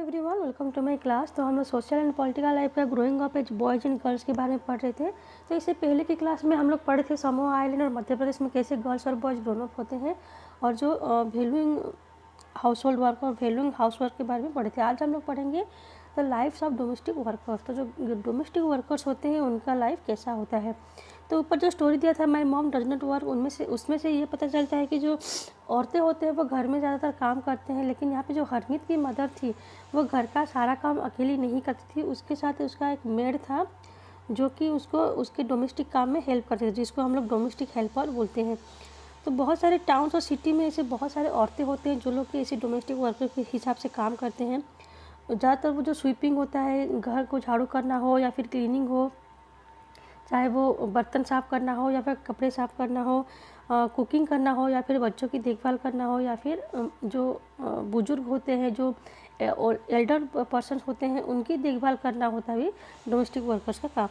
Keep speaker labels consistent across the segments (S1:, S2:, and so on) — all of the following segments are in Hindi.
S1: Everyone, welcome to my class. तो हम लोग सोशल एंड पॉलिटिकल लाइफ का growing up as boys and girls के बारे में पढ़ रहे थे। तो इससे पहले की क्लास में हम लोग पढ़े थे समोआ आइलैंड और मध्य प्रदेश में कैसे गर्ल्स और बॉयज़ दोनों होते हैं, और जो वैल्यूइंग हाउस होल्ड वर्क और वैल्यूइंग हाउस वर्क के बारे में पढ़े थे। आज हम लोग पढ़ेंगे the lifes of domestic workers. तो जो डोमेस्टिक वर्कर्स होते हैं उनका लाइफ कैसा होता है। तो ऊपर जो स्टोरी दिया था my mom does not work, उसमें से ये पता चलता है कि जो औरतें होते हैं वो घर में ज़्यादातर काम करते हैं, लेकिन यहाँ पे जो हरमीत की मदर थी वो घर का सारा काम अकेली नहीं करती थी। उसके साथ उसका एक मेड था जो कि उसको उसके डोमेस्टिक काम में हेल्प करते थे, जिसको हम लोग डोमेस्टिक हेल्पर बोलते हैं। तो बहुत सारे टाउन्स और सिटी में ऐसे बहुत सारे औरतें होते हैं जो लोग कि ऐसे डोमेस्टिक वर्कर के हिसाब से काम करते हैं। ज़्यादातर वो जो स्वीपिंग होता है, घर को झाड़ू करना हो या फिर क्लीनिंग हो, चाहे वो बर्तन साफ़ करना हो या फिर कपड़े साफ़ करना हो, कुकिंग करना हो या फिर बच्चों की देखभाल करना हो, या फिर जो बुज़ुर्ग होते हैं, जो एल्डर पर्सन होते हैं, उनकी देखभाल करना होता है भी डोमेस्टिक वर्कर्स का काम।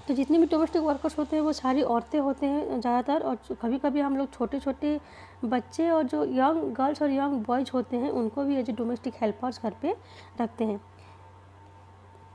S1: तो जितने भी डोमेस्टिक वर्कर्स होते हैं वो सारी औरतें होते हैं ज़्यादातर, और कभी कभी हम लोग छोटे छोटे बच्चे और जो यंग गर्ल्स और यंग बॉयज़ होते हैं उनको भी एज डोमेस्टिक हेल्पर्स घर पे रखते हैं।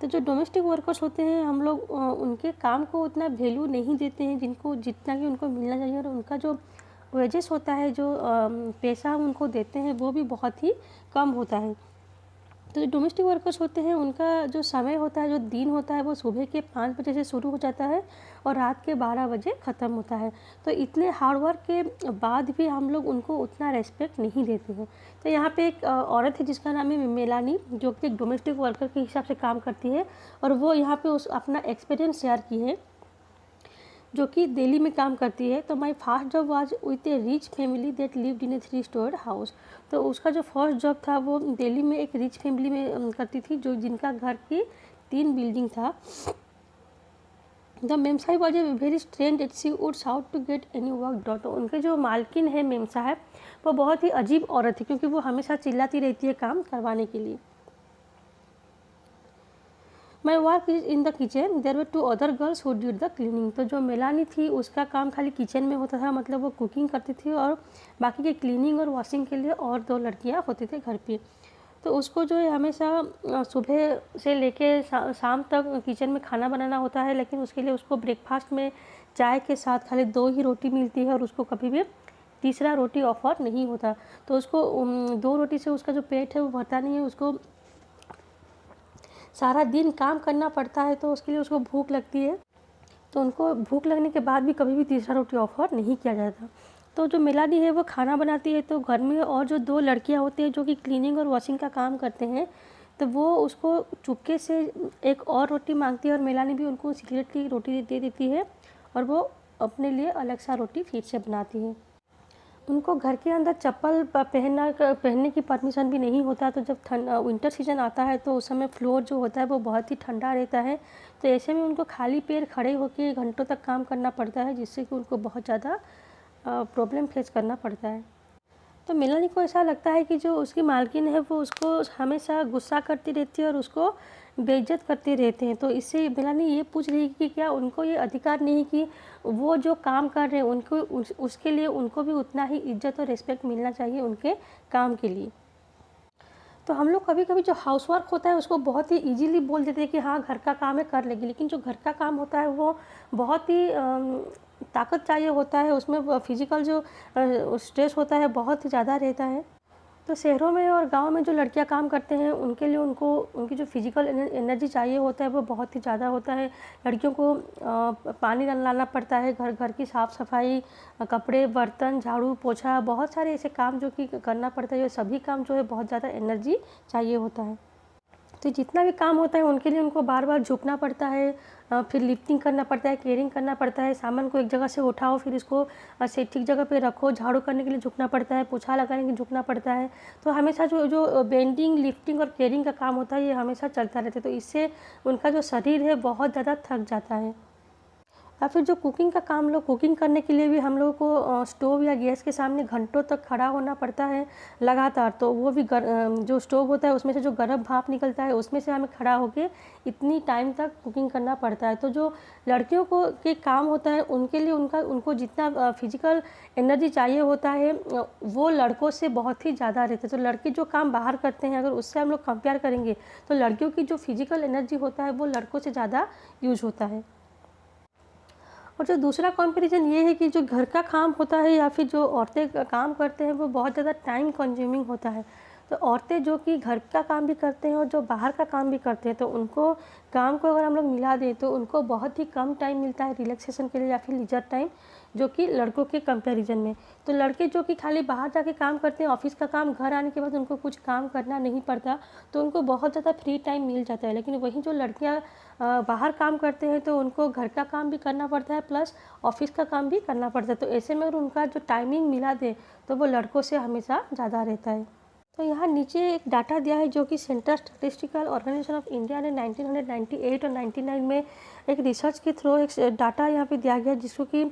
S1: तो जो डोमेस्टिक वर्कर्स होते हैं हम लोग उनके काम को उतना वैल्यू नहीं देते हैं जिनको जितना कि उनको मिलना चाहिए, और उनका जो वेजेस होता है, जो पैसा हम उनको देते हैं वो भी बहुत ही कम होता है। तो जो डोमेस्टिक वर्कर्स होते हैं उनका जो समय होता है, जो दिन होता है, वो सुबह के 5 बजे से शुरू हो जाता है और रात के 12 बजे ख़त्म होता है। तो इतने हार्ड वर्क के बाद भी हम लोग उनको उतना रेस्पेक्ट नहीं देते हैं। तो यहाँ पे एक औरत है जिसका नाम है मेलानी, जो कि एक डोमेस्टिक वर्कर के हिसाब से काम करती है, और वो यहाँ पे अपना एक्सपीरियंस शेयर की है, जो कि दिल्ली में काम करती है। तो my first job was with A rich family that lived in A 3 stored house. तो उसका जो फर्स्ट जॉब था वो दिल्ली में एक रिच फैमिली में करती थी, जो जिनका घर की 3 बिल्डिंग था। The memsahib was a very strange at sea would shout to get any work done. तो उनके जो मालकिन है मेमसा है वो बहुत ही अजीब औरत है, क्योंकि वो हमेशा चिल्लाती रहती है काम करवाने के लिए। My work is in the kitchen, there were 2 other girls who did the cleaning. तो जो मेलानी थी उसका काम खाली किचन में होता था, मतलब वो कुकिंग करती थी, और बाकी के क्लीनिंग और वॉशिंग के लिए और 2 लड़कियां होती थी घर पे। तो उसको जो है हमेशा सुबह से लेके शाम तक किचन में खाना बनाना होता है, लेकिन उसके लिए उसको ब्रेकफास्ट में चाय के साथ खाली 2 ही रोटी मिलती है, और उसको कभी भी तीसरा रोटी ऑफर नहीं होता। तो उसको 2 रोटी से उसका जो पेट है वो भरता नहीं है, उसको सारा दिन काम करना पड़ता है, तो उसके लिए उसको भूख लगती है। तो उनको भूख लगने के बाद भी कभी भी तीसरा रोटी ऑफर नहीं किया जाता। तो जो मेलानी है वो खाना बनाती है, तो घर में और जो 2 लड़कियां होती हैं जो कि क्लीनिंग और वॉशिंग का काम करते हैं, तो वो उसको चुपके से एक और रोटी मांगती है, और मेलानी भी उनको सिगरेट की रोटी दे देती है, और वो अपने लिए अलग सा रोटी फिर से बनाती है। उनको घर के अंदर चप्पल पहनने की परमिशन भी नहीं होता। तो जब विंटर सीजन आता है तो उस समय फ्लोर जो होता है वो बहुत ही ठंडा रहता है, तो ऐसे में उनको खाली पैर खड़े होकर घंटों तक काम करना पड़ता है, जिससे कि उनको बहुत ज़्यादा प्रॉब्लम फेस करना पड़ता है। तो मेलानी को ऐसा लगता है कि जो उसकी मालकिन है वो उसको हमेशा गुस्सा करती रहती है और उसको बेइज्जत करते रहते हैं। तो इससे मेलानी ये पूछ रही है कि क्या उनको ये अधिकार नहीं कि वो जो काम कर रहे हैं उनको उसके लिए उनको भी उतना ही इज्जत और रिस्पेक्ट मिलना चाहिए उनके काम के लिए। तो हम लोग कभी कभी जो हाउसवर्क होता है उसको बहुत ही इजीली बोल देते हैं कि हाँ घर का काम है कर लेगी, लेकिन जो घर का काम होता है वो बहुत ही ताकत चाहिए होता है, उसमें फिजिकल जो स्ट्रेस होता है बहुत ही ज़्यादा रहता है। तो शहरों में और गांव में जो लड़कियां काम करते हैं उनके लिए उनकी जो फिजिकल एनर्जी चाहिए होता है वो बहुत ही ज़्यादा होता है। लड़कियों को पानी लाना पड़ता है, घर घर की साफ़ सफाई, कपड़े बर्तन झाड़ू पोछा, बहुत सारे ऐसे काम जो कि करना पड़ता है। ये सभी काम जो है बहुत ज़्यादा एनर्जी चाहिए होता है। तो जितना भी काम होता है उनके लिए उनको बार बार झुकना पड़ता है, फिर लिफ्टिंग करना पड़ता है, केयरिंग करना पड़ता है, सामान को एक जगह से उठाओ फिर इसको से ठीक जगह पे रखो, झाड़ू करने के लिए झुकना पड़ता है, पोछा लगाने के लिए झुकना पड़ता है। तो हमेशा जो जो बेंडिंग लिफ्टिंग और केयरिंग का काम होता है ये हमेशा चलता रहता है, तो इससे उनका जो शरीर है बहुत ज़्यादा थक जाता है। या फिर जो कुकिंग का काम लोग कुकिंग करने के लिए भी हम लोगों को स्टोव या गैस के सामने घंटों तक खड़ा होना पड़ता है लगातार। तो वो भी जो स्टोव होता है उसमें से जो गर्म भाप निकलता है उसमें से हमें खड़ा होके इतनी टाइम तक कुकिंग करना पड़ता है। तो जो लड़कियों को के काम होता है उनके लिए उनको जितना फिजिकल एनर्जी चाहिए होता है वो लड़कों से बहुत ही ज़्यादा रहता है। तो लड़के जो काम बाहर करते हैं अगर उससे हम लोग कंपेयर करेंगे तो लड़कियों की जो फिजिकल एनर्जी होता है वो लड़कों से ज़्यादा यूज होता है। और जो दूसरा कंपैरिजन ये है कि जो घर का काम होता है या फिर जो औरतें काम करते हैं वो बहुत ज़्यादा टाइम कंज्यूमिंग होता है। तो औरतें जो कि घर का काम भी करते हैं और जो बाहर का काम भी करते हैं तो उनको काम को अगर हम लोग मिला दें तो उनको बहुत ही कम टाइम मिलता है रिलैक्सेशन के लिए या फिर लीजर टाइम, जो कि लड़कों के कंपैरिजन में। तो लड़के जो कि खाली बाहर जाके काम करते हैं, ऑफिस का काम, घर आने के बाद उनको कुछ काम करना नहीं पड़ता तो उनको बहुत ज़्यादा फ्री टाइम मिल जाता है। लेकिन वहीं जो लड़कियाँ बाहर काम करते हैं तो उनको घर का काम भी करना पड़ता है प्लस ऑफिस का काम भी करना पड़ता है। तो ऐसे में अगर उनका जो टाइमिंग मिला दे तो वो लड़कों से हमेशा ज़्यादा रहता है। तो यहाँ नीचे एक डाटा दिया है जो कि central statistical organisation of India ने 1998 और 99 में एक रिसर्च के थ्रू एक डाटा यहाँ पे दिया गया जिसको कि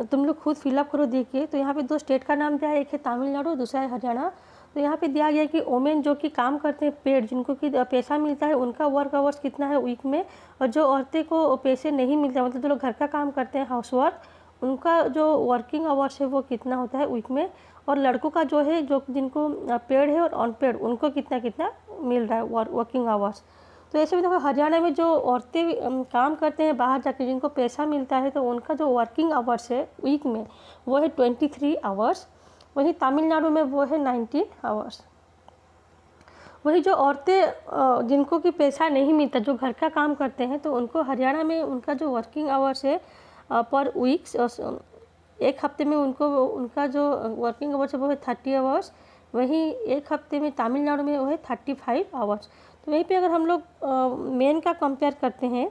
S1: तुम लोग खुद फिलअप करो देखिए। तो यहाँ पे 2 स्टेट का नाम दिया है, एक है तमिलनाडु, दूसरा है हरियाणा। तो यहाँ पे दिया गया कि वोमेन जो कि काम करते हैं पेड, जिनको कि पैसा मिलता है, उनका वर्क आवर्स कितना है वीक में, और जो औरतें को पैसे नहीं मिलते मतलब जो लोग घर का काम करते हैं हाउस वर्क, उनका जो वर्किंग आवर्स है वो कितना होता है वीक में, और लड़कों का जो है जो जिनको पेड है और अनपेड उनको कितना कितना मिल रहा है वर्किंग आवर्स। तो ऐसे में देखो हरियाणा में जो औरतें काम करते हैं बाहर जाके जिनको पैसा मिलता है तो उनका जो वर्किंग आवर्स है वीक में वो है 23 आवर्स। वहीं तमिलनाडु में वो है 19 आवर्स। वही जो औरतें जिनको कि पैसा नहीं मिलता जो घर का काम करते हैं तो उनको हरियाणा में उनका जो वर्किंग आवर्स है पर वीक्स एक हफ्ते में उनका जो वर्किंग आवर्स है वो है 30 आवर्स। वहीं एक हफ्ते में तमिलनाडु में वो है 35 आवर्स। तो वहीं पे अगर हम लोग मेन का कंपेयर करते हैं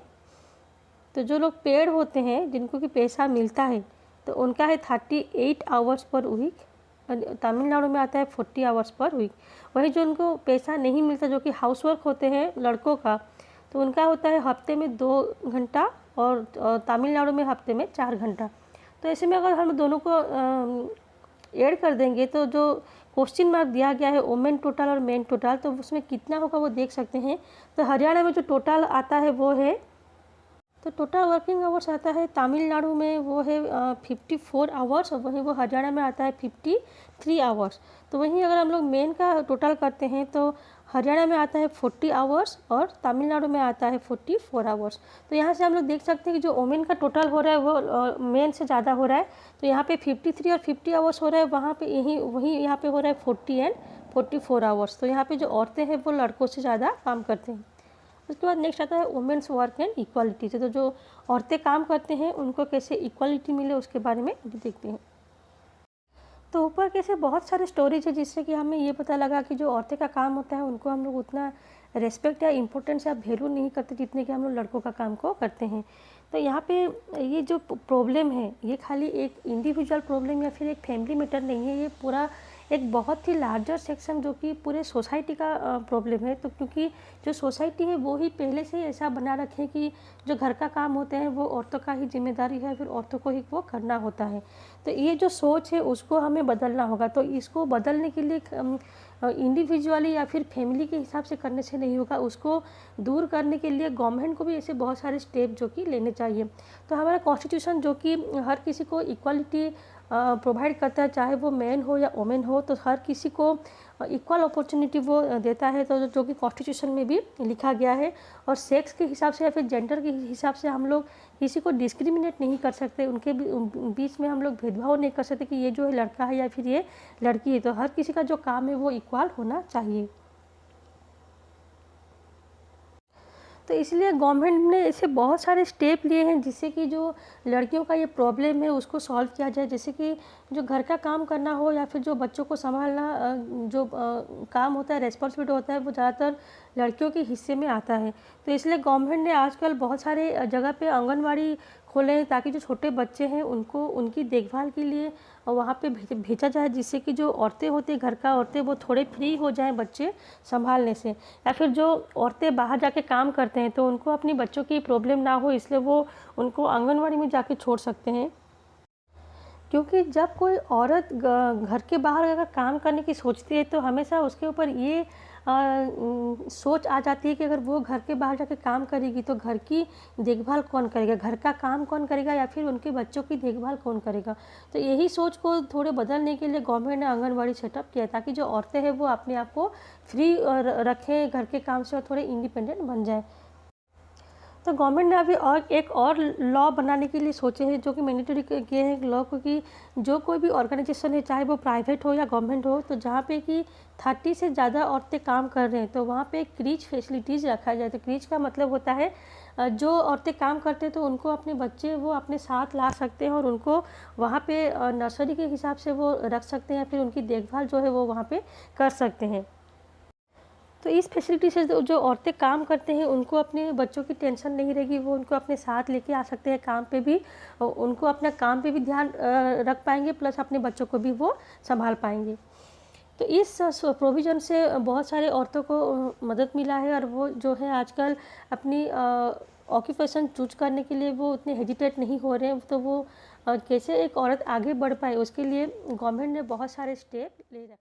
S1: तो जो लोग पेड होते हैं जिनको कि पैसा मिलता है तो उनका है 38 आवर्स पर वीक, तमिलनाडु में आता है 40 आवर्स पर वीक। वही जो उनको पैसा नहीं मिलता जो कि हाउसवर्क होते हैं लड़कों का तो उनका होता है हफ्ते में 2 घंटा और तमिलनाडु में हफ्ते में 4 घंटा। तो ऐसे में अगर हम दोनों को ऐड कर देंगे तो जो क्वेश्चन मार्क दिया गया है वुमेन टोटल और मेन टोटल तो उसमें कितना होगा वो देख सकते हैं। तो हरियाणा में जो टोटल आता है वो है तो टोटल वर्किंग आवर्स आता है तमिलनाडु में वो है 54 आवर्स और वहीं वो हरियाणा में आता है 53 आवर्स। तो वहीं अगर हम लोग मेन का टोटल करते हैं तो हरियाणा में आता है 40 आवर्स और तमिलनाडु में आता है 44 आवर्स। तो यहाँ से हम लोग देख सकते हैं कि जो वोमेन का टोटल हो रहा है वो मेन से ज़्यादा हो रहा है। तो यहाँ पे 53 और 50 आवर्स हो रहा है, वहाँ पे वहीं यहाँ पे हो रहा है 40 एंड 44 आवर्स। तो यहाँ पे जो औरतें हैं वो लड़कों से ज़्यादा काम करते हैं। उसके बाद नेक्स्ट आता है वुमेन्स वर्क एंड इक्वालिटी। तो जो औरतें काम करते हैं उनको कैसे इक्वालिटी मिले उसके बारे में भी देखते हैं। तो ऊपर कैसे बहुत सारे स्टोरीज है जिससे कि हमें ये पता लगा कि जो औरतें का काम होता है उनको हम लोग उतना रेस्पेक्ट या इम्पोर्टेंस या वैल्यू नहीं करते जितने कि हम लोग लड़कों का काम को करते हैं। तो यहाँ पे ये जो प्रॉब्लम है ये खाली एक इंडिविजुअल प्रॉब्लम या फिर एक फैमिली मैटर नहीं है, ये पूरा एक बहुत ही लार्जर सेक्शन जो कि पूरे सोसाइटी का प्रॉब्लम है। तो क्योंकि जो सोसाइटी है वो ही पहले से ही ऐसा बना रखे कि जो घर का काम होते हैं वो औरतों का ही जिम्मेदारी है, फिर औरतों को ही वो करना होता है। तो ये जो सोच है उसको हमें बदलना होगा। तो इसको बदलने के लिए इंडिविजुअली या फिर फैमिली के हिसाब से करने से नहीं होगा, उसको दूर करने के लिए गवर्नमेंट को भी ऐसे बहुत सारे स्टेप जो कि लेने चाहिए। तो हमारा कॉन्स्टिट्यूशन जो कि हर किसी को इक्वालिटी प्रोवाइड करता है, चाहे वो मैन हो या वोमेन हो, तो हर किसी को इक्वल अपॉर्चुनिटी वो देता है। तो जो कि कॉन्स्टिट्यूशन में भी लिखा गया है। और सेक्स के हिसाब से या फिर जेंडर के हिसाब से हम लोग किसी को डिस्क्रिमिनेट नहीं कर सकते, उनके बीच में हम लोग भेदभाव नहीं कर सकते कि ये जो है लड़का है या फिर ये लड़की है। तो हर किसी का जो काम है वो इक्वल होना चाहिए। तो इसलिए गवर्नमेंट ने ऐसे बहुत सारे स्टेप लिए हैं जिससे कि जो लड़कियों का ये प्रॉब्लम है उसको सॉल्व किया जाए। जैसे कि जो घर का काम करना हो या फिर जो बच्चों को सँभालना जो काम होता है, रिस्पॉन्सिबिलिटी होता है, वो ज़्यादातर लड़कियों के हिस्से में आता है। तो इसलिए गवर्नमेंट ने आजकल बहुत सारे जगह पे आंगनवाड़ी खोले हैं, ताकि जो छोटे बच्चे हैं उनको उनकी देखभाल के लिए वहाँ पे भेजा जाए, जिससे कि जो औरतें होती हैं, घर का औरतें, वो थोड़े फ्री हो जाएँ बच्चे सँभालने से। या फिर जो औरतें बाहर जाके काम करते हैं, तो उनको अपनी बच्चों की प्रॉब्लम ना हो, इसलिए वो उनको आंगनवाड़ी में जाके छोड़ सकते हैं। क्योंकि जब कोई औरत घर के बाहर अगर काम करने की सोचती है, तो हमेशा उसके ऊपर ये सोच आ जाती है कि अगर वो घर के बाहर जाके काम करेगी तो घर की देखभाल कौन करेगा, घर का काम कौन करेगा, या फिर उनके बच्चों की देखभाल कौन करेगा। तो यही सोच को थोड़े बदलने के लिए गवर्नमेंट ने आंगनवाड़ी सेटअप किया, ताकि जो औरतें हैं वो अपने आप को फ्री रखें घर के काम से और थोड़े इंडिपेंडेंट बन जाएँ। तो गवर्नमेंट ने अभी और एक और लॉ बनाने के लिए सोचे हैं, जो कि मैंडेटरी किए हैं लॉ को, कि जो कोई भी ऑर्गेनाइजेशन है, चाहे वो प्राइवेट हो या गवर्नमेंट हो, तो जहाँ पे कि 30 से ज़्यादा औरतें काम कर रहे हैं, तो वहाँ पे क्रीच फैसिलिटीज़ रखा जाए। तो क्रीच का मतलब होता है जो औरतें काम करते हैं तो उनको अपने बच्चे वो अपने साथ ला सकते हैं और उनको वहाँ पे नर्सरी के हिसाब से वो रख सकते हैं, या फिर उनकी देखभाल जो है वो वहाँ पे कर सकते हैं। तो इस फैसिलिटी से जो औरतें काम करते हैं उनको अपने बच्चों की टेंशन नहीं रहेगी, वो उनको अपने साथ लेके आ सकते हैं काम पे भी, उनको अपना काम पे भी ध्यान रख पाएंगे, प्लस अपने बच्चों को भी वो संभाल पाएंगे। तो इस प्रोविज़न से बहुत सारे औरतों को मदद मिला है, और वो जो है आजकल अपनी ऑक्यूपेशन चूज करने के लिए वो उतने हेजिटेट नहीं हो रहे हैं। तो वो कैसे एक औरत आगे बढ़ पाए, उसके लिए गवर्नमेंट ने बहुत सारे स्टेप ले रखे।